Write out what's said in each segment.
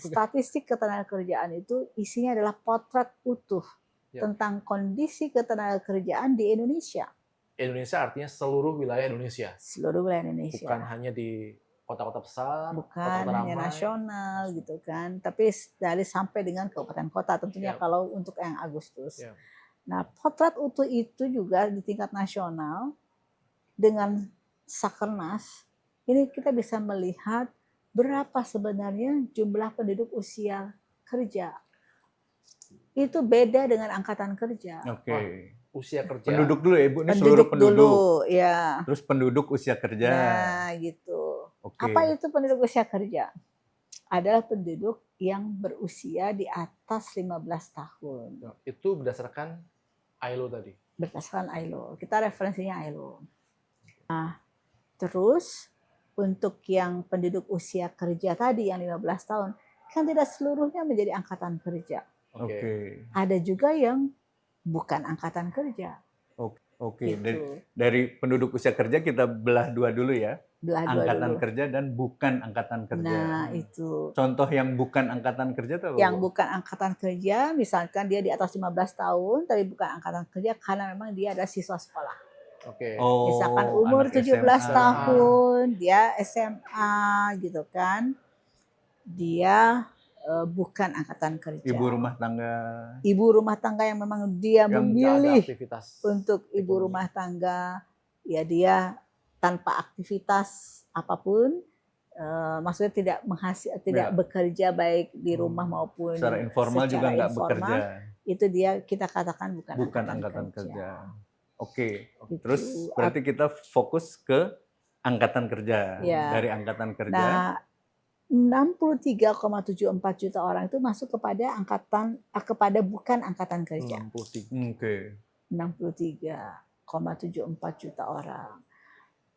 Statistik ketenagakerjaan itu isinya adalah potret utuh tentang kondisi ketenagakerjaan di Indonesia. Indonesia artinya seluruh wilayah Indonesia. Seluruh wilayah Indonesia. Bukan hanya di kota-kota besar, bukan kota-kota hanya ramai, nasional gitu kan, tapi dari sampai dengan kabupaten kota tentunya kalau untuk yang Agustus. Nah, potret utuh itu juga di tingkat nasional dengan Sakernas ini kita bisa melihat berapa sebenarnya jumlah penduduk usia kerja. Itu beda dengan angkatan kerja. Oke. Usia kerja. Penduduk dulu ya Ibu, ini seluruh penduduk. Dulu, ya. Terus penduduk usia kerja. Nah, gitu. Apa itu penduduk usia kerja? Adalah penduduk yang berusia di atas 15 tahun. Itu berdasarkan ILO tadi? Berdasarkan ILO. Kita referensinya ILO. Nah, terus untuk yang penduduk usia kerja tadi yang 15 tahun, kan tidak seluruhnya menjadi angkatan kerja. Oke. Ada juga yang bukan angkatan kerja. Oke. Gitu. Dari penduduk usia kerja kita belah dua dulu ya. Angkatan dulu. Kerja dan bukan angkatan kerja. Nah, itu. Contoh yang bukan angkatan kerja itu apa? Yang bukan angkatan kerja, misalkan dia di atas 15 tahun, tapi bukan angkatan kerja karena memang dia ada siswa sekolah. Oke. Misalkan umur 17 tahun, dia SMA gitu kan. Dia bukan angkatan kerja. Ibu rumah tangga. Ibu rumah tangga yang memang dia memilih untuk ibu rumah tangga, ya dia tanpa aktivitas apapun, maksudnya tidak bekerja baik di rumah maupun secara informal juga nggak bekerja. Itu dia kita katakan bukan angkatan kerja. Oke. Gitu. Terus berarti kita fokus ke angkatan kerja. Ya. Dari angkatan kerja. Nah, 63,74 juta orang itu masuk kepada bukan angkatan kerja. 63,74 juta orang.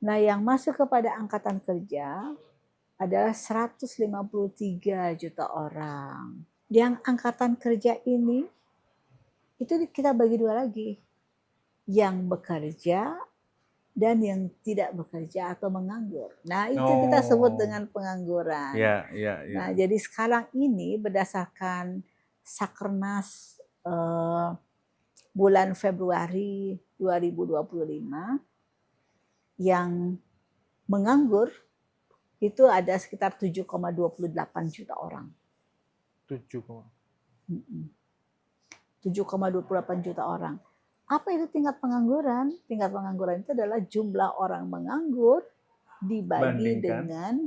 Nah, yang masuk kepada angkatan kerja adalah 153 juta orang. Yang angkatan kerja ini itu kita bagi dua lagi. Yang bekerja dan yang tidak bekerja atau menganggur. Nah, itu kita sebut dengan pengangguran. Nah, jadi sekarang ini berdasarkan Sakernas bulan Februari 2025 yang menganggur itu ada sekitar 7,28 juta orang. 7,28 juta orang. Apa itu tingkat pengangguran? Tingkat pengangguran itu adalah jumlah orang menganggur dibagi dengan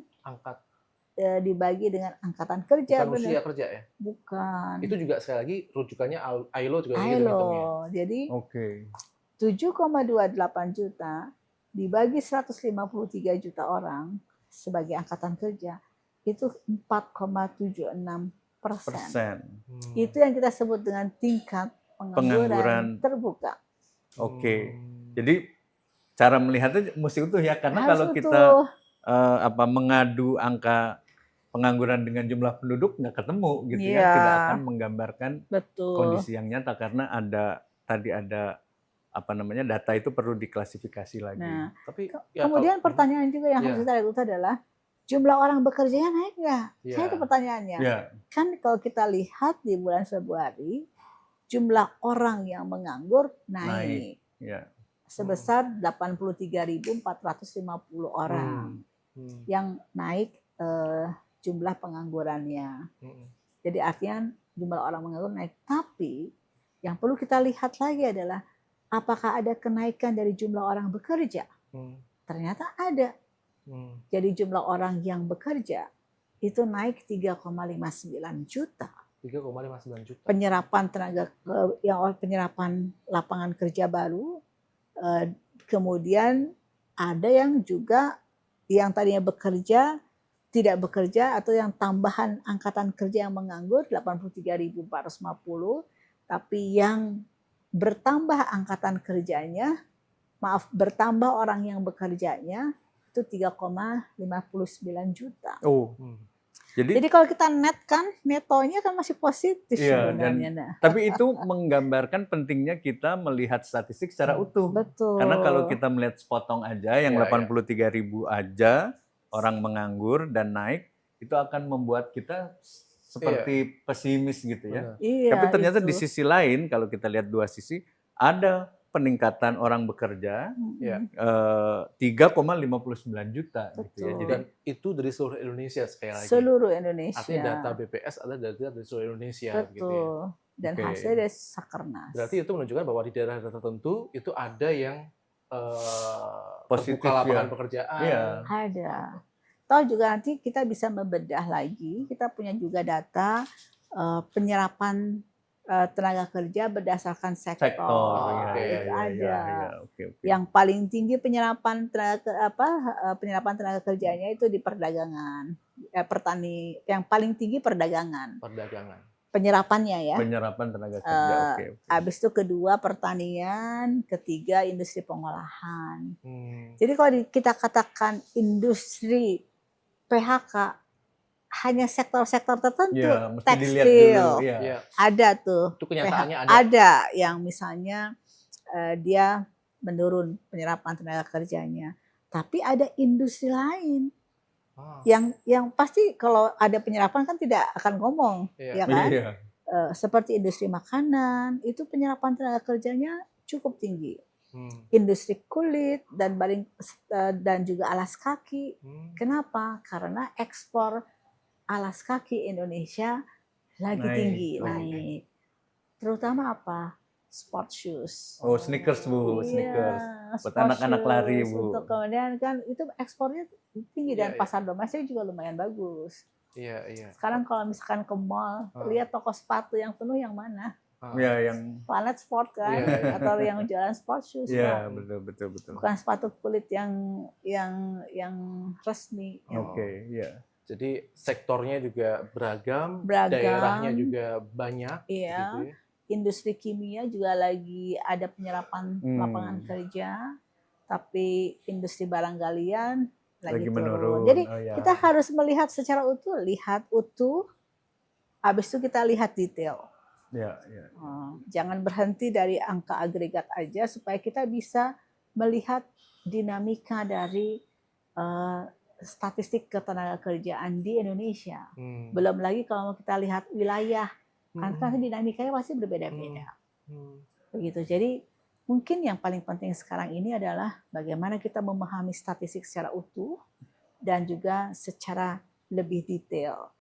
angkatan kerja. Bukan usia kerja ya? Bukan. Itu juga sekali lagi rujukannya ILO juga ILO. Jadi 7,28 juta dibagi 153 juta orang sebagai angkatan kerja itu 4,76%. Itu yang kita sebut dengan tingkat pengangguran terbuka. Oke. Jadi cara melihatnya mesti utuh ya, karena kalau kita mengadu angka pengangguran dengan jumlah penduduk nggak ketemu gitu ya, tidak akan menggambarkan kondisi yang nyata karena ada data itu perlu diklasifikasi lagi. Nah, kemudian pertanyaan juga yang harus kita lihat adalah jumlah orang bekerjanya naik nggak? Saya itu pertanyaannya. Kan kalau kita lihat di bulan Februari jumlah orang yang menganggur naik. Sebesar 83.450 orang yang naik jumlah penganggurannya. Jadi artinya jumlah orang menganggur naik. Tapi yang perlu kita lihat lagi adalah apakah ada kenaikan dari jumlah orang bekerja? Ternyata ada. Jadi jumlah orang yang bekerja itu naik 3,59 juta. 3,59 juta. Penyerapan penyerapan lapangan kerja baru. Kemudian ada yang juga yang tadinya bekerja tidak bekerja atau yang tambahan angkatan kerja yang menganggur 83.450, tapi yang bertambah angkatan kerjanya, bertambah orang yang bekerjanya itu 3,59 juta. Jadi kalau kita netonya kan masih positif sebenarnya. Tapi itu menggambarkan pentingnya kita melihat statistik secara utuh. Betul. Karena kalau kita melihat sepotong aja, yang 83.000 aja orang menganggur dan naik, itu akan membuat kita seperti pesimis gitu ya. Iya, Tapi ternyata itu. di sisi lain kalau kita lihat dua sisi, ada peningkatan orang bekerja 3,59 juta gitu ya. Betul. Jadi Dan itu dari seluruh Indonesia sekali lagi. Seluruh Indonesia. Artinya data BPS adalah data dari seluruh Indonesia Betul. gitu ya. Dan Oke. hasilnya dari Sakernas. Berarti itu menunjukkan bahwa di daerah tertentu itu ada yang Positif, terbuka lapangan ya. pekerjaan. Iya. Ada. Tahu juga nanti kita bisa membedah lagi. Kita punya juga data penyerapan tenaga kerja berdasarkan sektor. Sektor, Itu ada. Oke. Yang paling tinggi penyerapan penyerapan tenaga kerjanya itu di perdagangan, yang paling tinggi perdagangan. Penyerapannya ya. Penyerapan tenaga kerja. Oke. Habis itu kedua pertanian, ketiga industri pengolahan. Jadi kalau kita katakan industri PHK hanya sektor-sektor tertentu, Ya, mesti dilihat tekstil, dulu, ya. Ya. ada tuh. Itu kenyataannya ada yang misalnya dia menurun penyerapan tenaga kerjanya. Tapi ada industri lain yang pasti kalau ada penyerapan kan tidak akan ngomong, ya kan? Iya. Seperti industri makanan itu penyerapan tenaga kerjanya cukup tinggi. Industri kulit dan juga alas kaki. Kenapa? Karena ekspor alas kaki Indonesia lagi tinggi, naik. Terutama apa? Sport shoes. Oh, sneakers Bu, sneakers. Buat anak-anak lari Bu. Untuk kemudian kan itu ekspornya tinggi dan pasar domestik juga lumayan bagus. Iya. Sekarang kalau misalkan ke mall, lihat toko sepatu yang penuh yang mana? Ya, yang Planet Sport kan, atau yang jualan sport shoes ya, kan. betul. Bukan sepatu kulit yang resmi. Oke, ya. Jadi sektornya juga beragam, daerahnya juga banyak. Iya. Gitu ya. Industri kimia juga lagi ada penyerapan lapangan kerja, tapi industri barang galian lagi turun. Jadi kita harus melihat secara utuh, habis itu kita lihat detail. Ya. Jangan berhenti dari angka agregat aja supaya kita bisa melihat dinamika dari statistik ketenaga kerjaan di Indonesia. Belum lagi kalau kita lihat wilayah, karena dinamikanya pasti berbeda-beda. Begitu. Jadi mungkin yang paling penting sekarang ini adalah bagaimana kita memahami statistik secara utuh dan juga secara lebih detail.